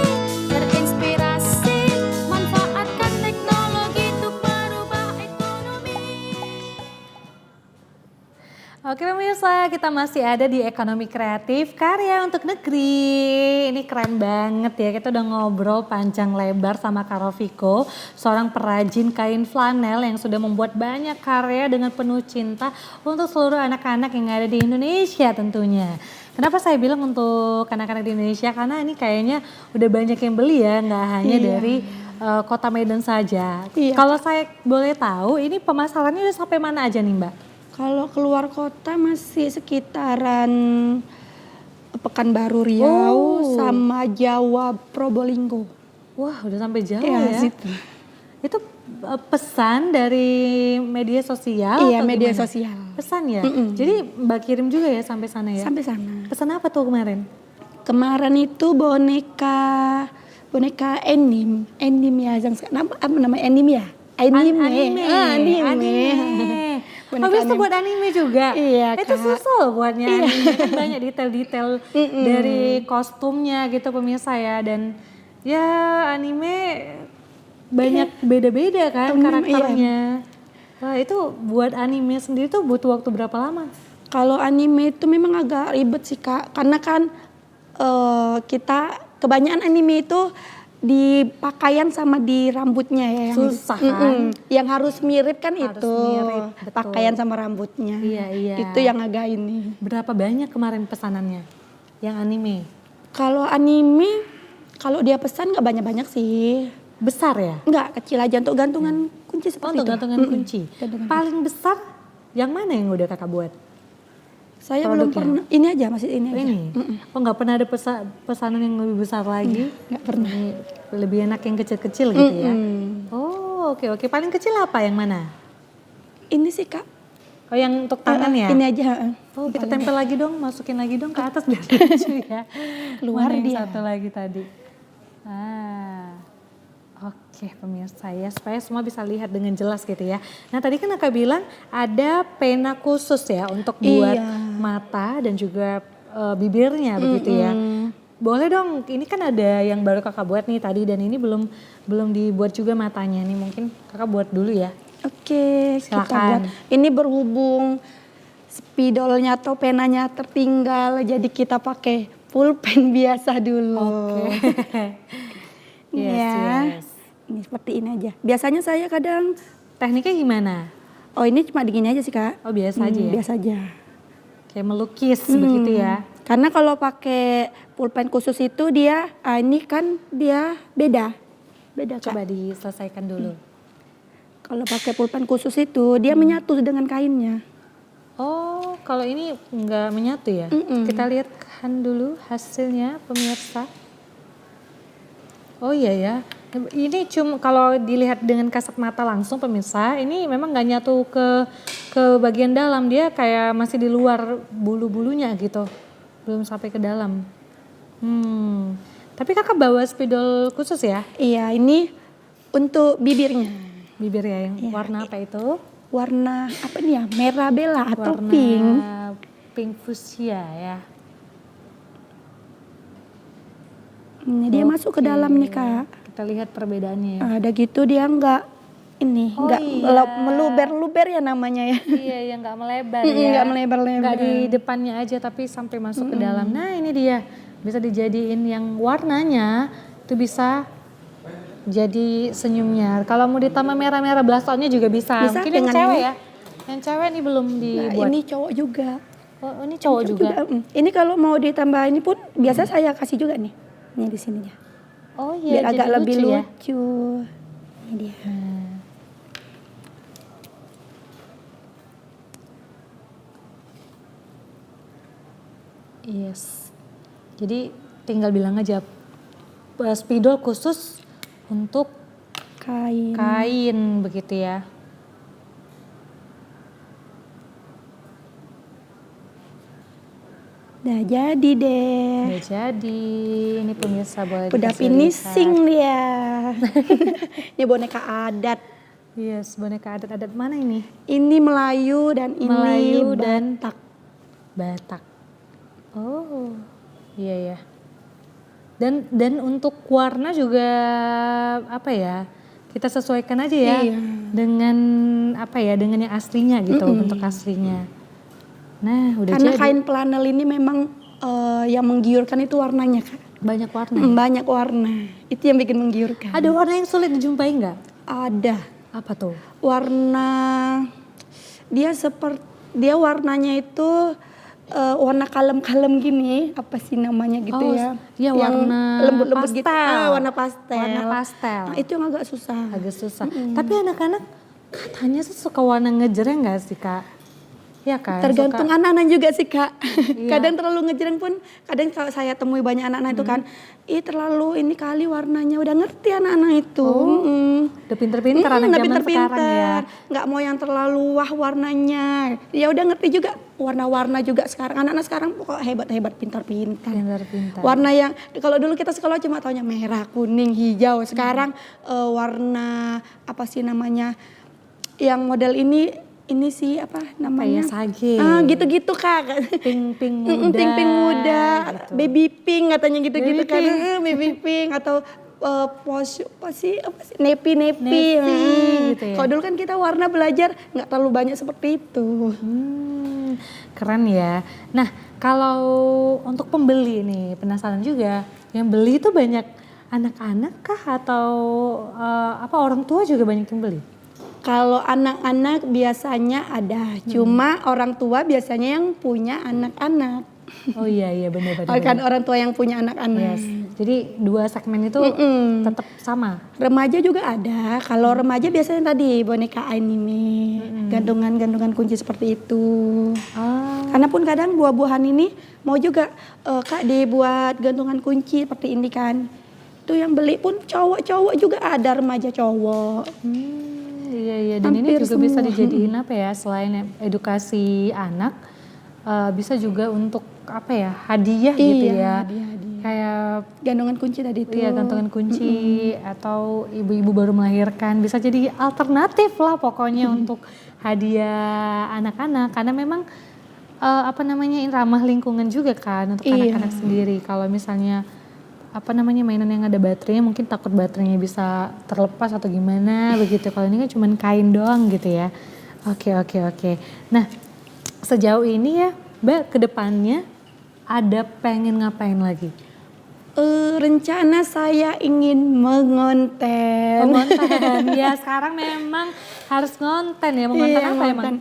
berinspirasi, manfaatkan teknologi untuk merubah ekonomi. Oke pemirsa, kita masih ada di Ekonomi Kreatif, karya untuk negeri. Ini keren banget ya, kita udah ngobrol panjang lebar sama Kak Rofiko, seorang perajin kain flanel yang sudah membuat banyak karya dengan penuh cinta untuk seluruh anak-anak yang ada di Indonesia tentunya. Kenapa saya bilang untuk anak-anak di Indonesia? Karena ini kayaknya udah banyak yang beli ya, nggak hanya dari Kota Medan saja. Iya. Kalau saya boleh tahu, ini pemasarannya udah sampai mana aja nih Mbak? Kalau keluar kota masih sekitaran Pekanbaru Riau sama Jawa Probolinggo. Wah, udah sampai jauh Iya, ya. situ. Itu pesan dari media sosial? Iya, atau media gimana? sosial. Pesan ya? Jadi Mbak kirim juga ya sampai sana ya? Sampai sana. Pesan apa tuh kemarin? Kemarin itu boneka anime ya, apa namanya anime ya? Anime. Habis itu buat anime juga? Iya, Itu Kak. susah loh buatnya anime. Kan banyak detail-detail dari kostumnya gitu pemirsa ya. Dan ya anime banyak beda-beda kan karakternya. Wah itu buat anime sendiri tuh butuh waktu berapa lama? Kalau anime itu memang agak ribet sih Kak, karena kan kita kebanyakan anime itu di pakaian sama di rambutnya ya. Susah kan? Yang harus mirip kan Harus itu, mirip, betul. pakaian sama rambutnya. Iya. Itu yang agak ini. Berapa banyak kemarin pesanannya yang anime? Kalau anime, kalau dia pesan nggak banyak-banyak sih. Besar ya? Nggak, kecil aja untuk gantungan kunci seperti Untuk itu. gantungan kunci. Gantungan Paling besar yang mana yang udah kakak buat? Saya belum pernah, ini aja masih ini aja. Ini? Oh nggak pernah ada pesanan yang lebih besar lagi? Nggak pernah. Ini lebih enak yang kecil-kecil gitu ya? Oh oke. Paling kecil apa yang mana? Ini sih Kak. Oh yang untuk tangan ya? Ini aja. Oh kita tempel lagi dong, masukin lagi dong ke atas biar lucu ya. Keluar Mana yang dia. satu lagi tadi. Oke pemirsa ya, supaya semua bisa lihat dengan jelas gitu ya. Nah tadi kan kakak bilang ada pena khusus ya untuk buat mata dan juga bibirnya begitu ya. Boleh dong, ini kan ada yang baru kakak buat nih tadi dan ini belum dibuat juga matanya nih, mungkin kakak buat dulu ya. Oke, kita Silakan. buat. Ini berhubung spidolnya atau penanya tertinggal, jadi kita pakai pulpen biasa dulu. Oke. Yes. Ini seperti ini aja. Biasanya saya kadang, Tekniknya gimana? oh ini cuma digini aja sih Kak. Oh biasa aja ya? Biasa aja. Kayak melukis begitu ya? Karena kalau pakai pulpen khusus itu dia, ini kan dia beda. Beda Kak. Coba diselesaikan dulu. Kalau pakai pulpen khusus itu dia menyatu dengan kainnya. Oh, kalau ini nggak menyatu ya? Kita lihatkan dulu hasilnya pemirsa. Oh iya ya, ini cuma kalau dilihat dengan kasat mata langsung pemirsa, ini memang nggak nyatu ke bagian dalam, dia kayak masih di luar bulu-bulunya gitu, belum sampai ke dalam. Tapi kakak bawa spidol khusus ya? Iya, ini untuk bibirnya. Bibir ya, yang warna apa itu? Warna apa nih ya? Merah bela atau Warna pink. pink fuchsia ya. Ini dia masuk ke dalam nih Kak. Kita lihat perbedaannya ya. Ada gitu dia nggak meluber-luber ya namanya ya. Iya, yang nggak melebar ya. Nggak melebar-lebar. Nggak di depannya aja tapi sampai masuk ke dalam. Nah ini dia Bisa dijadiin yang warnanya itu bisa jadi senyumnya. Kalau mau ditambah merah-merah blusonnya juga bisa. Bisa Mungkin yang dengan cewek ini. ya. Yang cewek ini belum Nah, dibuat. ini cowok juga. Oh, ini cowok juga. Ini kalau mau ditambah ini pun biasa saya kasih juga nih. Nih di sininya. Oh iya, Biar agak jadi lebih lucu ya. lucu. Ini dia. Yes. Jadi tinggal bilang aja spidol khusus untuk Kain. kain begitu ya. Udah jadi deh. Udah jadi. Ini pemirsa boleh Udah dikasih finishing lihat. dia. Ini boneka adat. Yes, boneka adat-adat mana ini? Ini Melayu dan ini Melayu dan Batak. Batak. Oh, iya ya. Dan untuk warna juga apa ya? Kita sesuaikan aja ya Iya. dengan apa ya? Dengan yang aslinya gitu, bentuk aslinya. Nah, udah Karena jadi. kain flanel ini memang yang menggiurkan itu warnanya, Kak. Banyak warna. Banyak warna. Itu yang bikin menggiurkan. Ada warna yang sulit dijumpai nggak? Ada. Apa tuh? Warna dia warnanya itu warna kalem-kalem gini, apa sih namanya gitu Oh, ya? iya, yang warna lembut-lembut gitu. pastel. Warna pastel. Warna pastel. Nah, itu yang agak susah. Agak susah. Tapi anak-anak katanya sih suka warna ngejreng nggak sih Kak? Ya kan? Tergantung anak-anak juga sih, Kak. Iya. Kadang terlalu ngejreng pun, kadang kalau saya temui banyak anak-anak itu kan, terlalu ini kali warnanya, udah ngerti anak-anak itu. Udah pinter-pinter anak Udah zaman sekarang ya. Nggak mau yang terlalu wah warnanya. Ya udah ngerti juga warna-warna juga sekarang. Anak-anak sekarang pokoknya hebat-hebat, pintar-pintar. Pintar-pintar. Warna yang kalau dulu kita sekolah cuma taunya merah, kuning, hijau. Sekarang warna apa sih namanya? Yang model ini sih apa namanya? sage. Gitu-gitu, Kak. Pink muda. Pink muda, gitu. baby pink katanya gitu-gitu Baby kan. pink. Baby pink atau apa sih nepi Navy, gitu ya. Kalau dulu kan kita warna belajar nggak terlalu banyak seperti itu. Keren ya. Nah, kalau untuk pembeli nih, penasaran juga. Yang beli itu banyak anak-anak kah atau apa orang tua juga banyak yang beli? Kalau anak-anak biasanya ada, cuma orang tua biasanya yang punya anak-anak. Oh iya benar-benar. Kan orang tua yang punya anak-anak. Yes. Jadi dua segmen itu tetap sama. Remaja juga ada. Kalau remaja biasanya tadi boneka anime, gantungan-gantungan kunci seperti itu. Karena pun kadang buah-buahan ini mau juga Kak dibuat gantungan kunci seperti ini kan. Itu yang beli pun cowok-cowok juga ada, remaja cowok. Iya dan ini Hampir juga bisa semua. dijadiin apa ya, selain edukasi anak bisa juga untuk apa ya, hadiah gitu ya. hadiah. Kayak Gantungan kunci tadi itu. iya gantungan kunci atau ibu-ibu baru melahirkan bisa jadi alternatif lah pokoknya untuk hadiah anak-anak karena memang apa namanya ramah lingkungan juga kan untuk anak-anak sendiri. Kalau misalnya apa namanya mainan yang ada baterainya mungkin takut baterainya bisa terlepas atau gimana begitu. Kalau ini kan cuma kain doang gitu ya. Oke. Nah sejauh ini ya Mbak kedepannya ada pengen ngapain lagi? Rencana saya ingin mengonten. Mengonten. Ya sekarang memang harus ngonten ya. Mengonten apa ngonten. emang?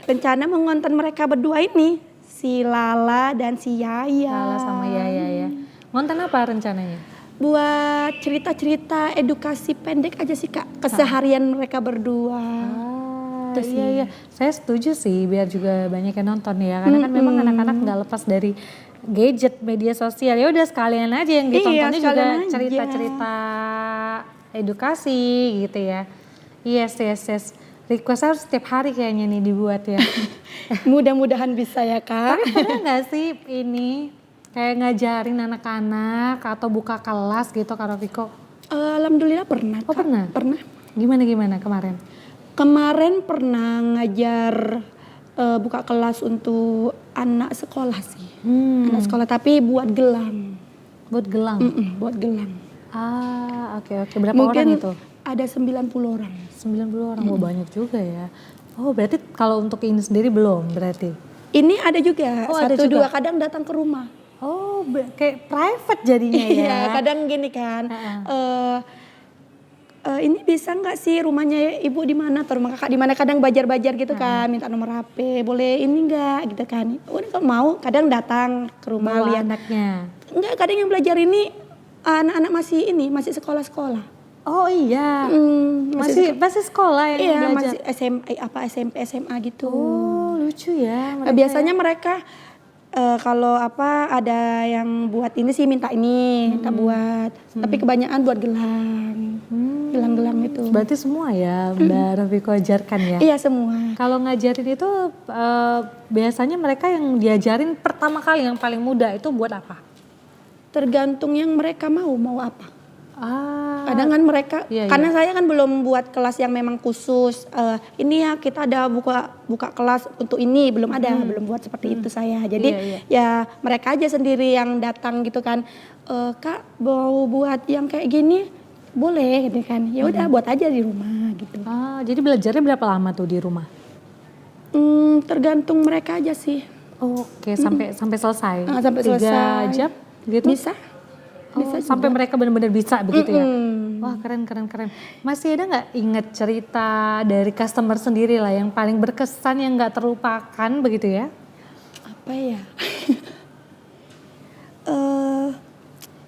Rencana mengonten mereka berdua ini, si Lala dan si Yaya. Lala sama Yaya ya. Ngonten apa rencananya? Buat cerita-cerita edukasi pendek aja sih Kak, keseharian mereka berdua. Itu sih. Iya. Saya setuju sih biar juga banyak yang nonton ya. Karena kan memang anak-anak nggak lepas dari gadget, media sosial. Ya udah sekalian aja yang ditontonnya juga sekalian aja. cerita-cerita edukasi gitu ya. Yes. Request harus setiap hari kayaknya nih dibuat ya. Mudah-mudahan bisa ya Kak. Tapi pernah nggak sih ini kayak ngajarin anak-anak atau buka kelas gitu Kak Rofiko? Alhamdulillah pernah Kak. Oh pernah? Pernah. Gimana kemarin? Kemarin pernah ngajar buka kelas untuk anak sekolah sih. Anak sekolah tapi buat gelang. Buat gelang? Buat gelang. Oke. Berapa Mungkin orang itu? ada 90 orang. 90 orang, banyak juga ya. Oh berarti kalau untuk ini sendiri belum berarti? Ini ada juga, Oh, ada satu juga. dua kadang datang ke rumah. Oh kayak private jadinya ya. Iya, kadang gini kan. Ini bisa nggak sih rumahnya ibu di mana atau rumah kakak di mana, kadang bajar-bajar gitu kan, minta nomor HP, boleh ini nggak gitu kan. Udah kalau mau kadang datang ke rumah Bawa lihat. anaknya. Enggak, kadang yang belajar ini anak-anak masih sekolah-sekolah. Oh iya, masih sekolah yang Iya, belajar. masih SMP, SMA gitu. Oh lucu ya mereka Biasanya mereka kalau ada yang buat ini sih minta ini, minta buat. Tapi kebanyakan buat gelang. Gelang-gelang itu. Berarti semua ya Mbak Rafiko ajarkan ya? Iya, semua. Kalau ngajarin itu biasanya mereka yang diajarin pertama kali yang paling muda itu buat apa? Tergantung yang mereka mau apa. Kadang kan mereka, Iya, karena saya kan belum buat kelas yang memang khusus. Ini ya kita ada buka kelas untuk ini, belum ada, belum buat seperti itu saya. Jadi ya mereka aja sendiri yang datang gitu kan. Kak mau buat yang kayak gini, boleh gitu kan. Ya udah buat aja di rumah gitu. Jadi belajarnya berapa lama tuh di rumah? Tergantung mereka aja sih. Oke, sampai selesai. Sampai 3 selesai. jam gitu? Bisa. Bisa sampai juga. mereka benar-benar bisa begitu ya. Wah, keren. Masih ada nggak inget cerita dari customer sendiri lah yang paling berkesan yang nggak terlupakan begitu ya? Apa ya?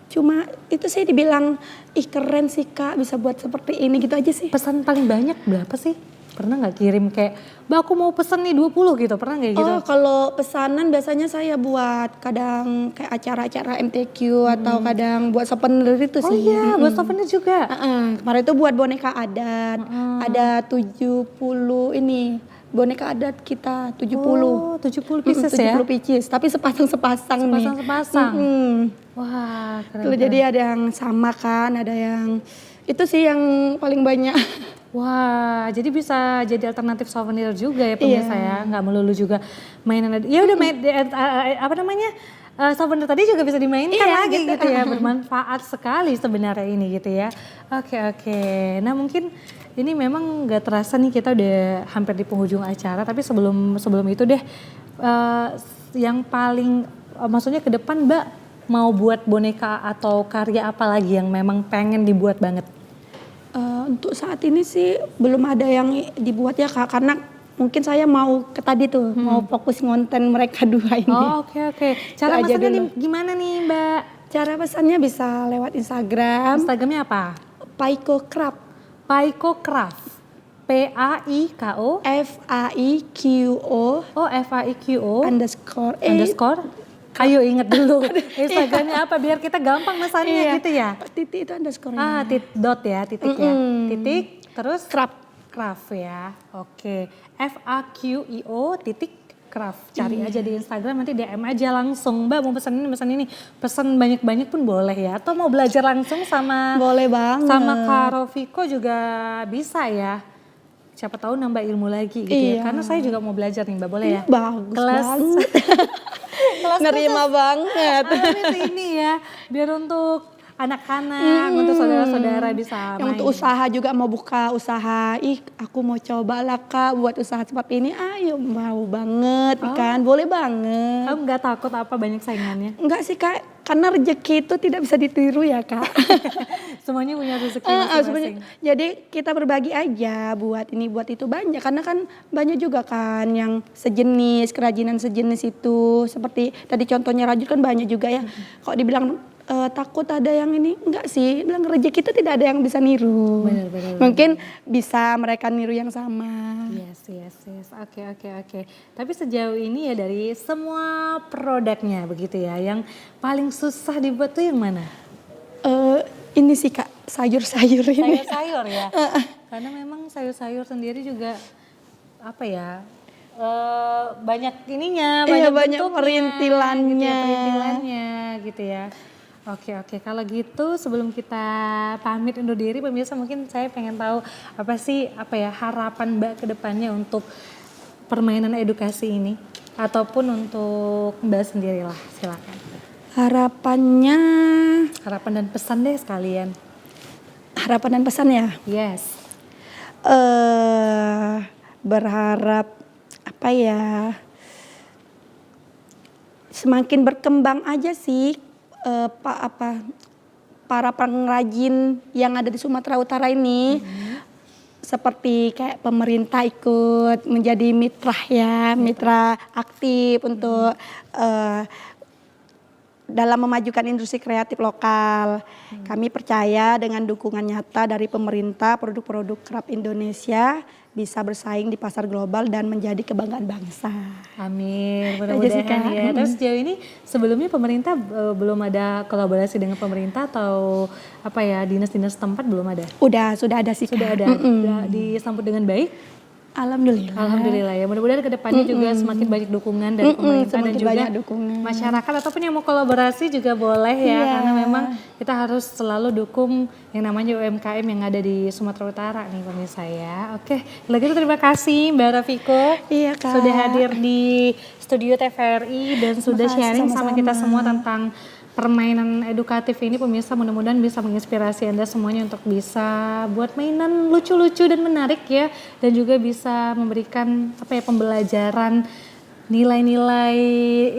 Cuma itu sih dibilang, ih keren sih Kak bisa buat seperti ini gitu aja sih. Pesan paling banyak berapa sih? Pernah nggak kirim kayak, Mbak aku mau pesen nih 20 gitu, pernah nggak gitu? Oh, kalau pesanan biasanya saya buat kadang kayak acara-acara MTQ atau kadang buat souvenir itu sih. Oh iya, buat souvenir juga. Kemarin itu buat boneka adat. Ada 70 ini boneka adat kita 70. Oh, 70 pieces 70 ya? pieces, tapi sepasang-sepasang nih. Sepasang-sepasang. Wah, keren. Tuh, jadi ada yang sama kan, ada yang itu sih yang paling banyak. Wah, jadi bisa jadi alternatif souvenir juga ya pemirsa ya, nggak melulu juga mainan. Ya udah main souvenir tadi juga bisa dimainkan lagi gitu ya, bermanfaat sekali sebenarnya ini gitu ya. Oke. Nah mungkin ini memang nggak terasa nih kita udah hampir di penghujung acara, tapi sebelum itu deh, yang paling maksudnya ke depan Mbak mau buat boneka atau karya apa lagi yang memang pengen dibuat banget? Untuk saat ini sih belum ada yang dibuat ya Kak, karena mungkin saya mau ke tadi tuh, mau fokus ngonten mereka dua ini. Oh oke. Cara pesannya gimana nih Mbak? Cara pesannya bisa lewat Instagram. Instagramnya apa? Paiko Craft. Paiko Craft. PAIKO FAIQO FAIQO _ Ayo inget dulu Instagramnya apa biar kita gampang mesannya gitu ya. Titik itu underscore. Dot ya, titik ya. Titik terus Craft ya. Oke. FAQIO craft. Cari aja di Instagram, nanti DM aja langsung. Mbak mau pesan ini. Pesan banyak-banyak pun boleh ya. Atau mau belajar langsung sama boleh banget. Sama Kak Rofiko juga bisa ya. Siapa tahu nambah ilmu lagi gitu ya. Karena saya juga mau belajar nih Mbak, boleh ya? Bagus banget. Kelas nerima banget. Ini ya, biar untuk anak-anak, untuk saudara-saudara bisa yang main. untuk usaha juga mau buka usaha, aku mau coba lah Kak buat usaha seperti ini, ayo mau banget kan, boleh banget. Kamu nggak takut apa banyak saingannya? Enggak sih Kak, karena rezeki itu tidak bisa ditiru ya Kak. Semuanya punya rezeki masing-masing. Jadi kita berbagi aja, buat ini buat itu banyak, karena kan banyak juga kan yang sejenis, kerajinan sejenis itu, seperti tadi contohnya rajut kan banyak juga ya. Kalau dibilang takut ada yang ini, enggak sih, bilang rezeki itu tidak ada yang bisa niru. Benar. Mungkin bisa mereka niru yang sama. Yes. Oke. Tapi sejauh ini ya dari semua produknya begitu ya, yang paling susah dibuat tuh yang mana? Ini sih Kak, sayur-sayur ini. Sayur-sayur ya? Karena memang sayur-sayur sendiri juga apa ya, banyak ininya, banyak bentuknya, perintilannya. Gitu ya. Oke. Kalau gitu sebelum kita pamit undur diri pemirsa, mungkin saya pengen tahu apa ya harapan Mbak ke depannya untuk permainan edukasi ini ataupun untuk Mbak sendirilah, silakan. Harapan dan pesan deh sekalian. Harapan dan pesan ya? Yes. Berharap apa ya? Semakin berkembang aja sih para pengrajin yang ada di Sumatera Utara ini, seperti kayak pemerintah ikut menjadi mitra aktif untuk dalam memajukan industri kreatif lokal. Kami percaya dengan dukungan nyata dari pemerintah, produk-produk kerap Indonesia bisa bersaing di pasar global dan menjadi kebanggaan bangsa. Amin, Jessica. mudah-mudahan ya. Terus sejauh ini sebelumnya pemerintah belum ada kolaborasi dengan pemerintah atau apa ya, dinas-dinas tempat belum ada? Sudah ada sih. Sudah ada, sudah disambut dengan baik? Alhamdulillah. Alhamdulillah ya, mudah-mudahan kedepannya juga semakin banyak dukungan dari pemerintah dan semakin juga banyak dukungan. masyarakat ataupun yang mau kolaborasi juga boleh ya, Iya. karena memang kita harus selalu dukung yang namanya UMKM yang ada di Sumatera Utara nih pemirsa ya. Oke, kalau gitu terima kasih Mbak Rafiko Iya, Kak. sudah hadir di studio TVRI dan sudah Makasih, sharing sama sama-sama. kita semua tentang permainan edukatif ini. Pemirsa, mudah-mudahan bisa menginspirasi Anda semuanya untuk bisa buat mainan lucu-lucu dan menarik ya, dan juga bisa memberikan pembelajaran nilai-nilai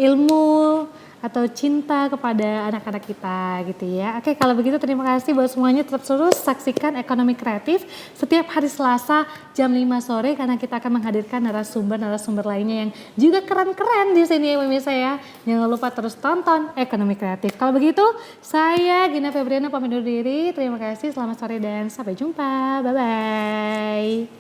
ilmu atau cinta kepada anak-anak kita gitu ya. Oke, kalau begitu terima kasih buat semuanya, tetap terus saksikan Ekonomi Kreatif setiap hari Selasa jam 5 sore karena kita akan menghadirkan narasumber lainnya yang juga keren-keren di sini ya pemirsa ya. Jangan lupa terus tonton Ekonomi Kreatif. Kalau begitu, saya Gina Febriana pamit undur diri. Terima kasih, selamat sore dan sampai jumpa. Bye-bye.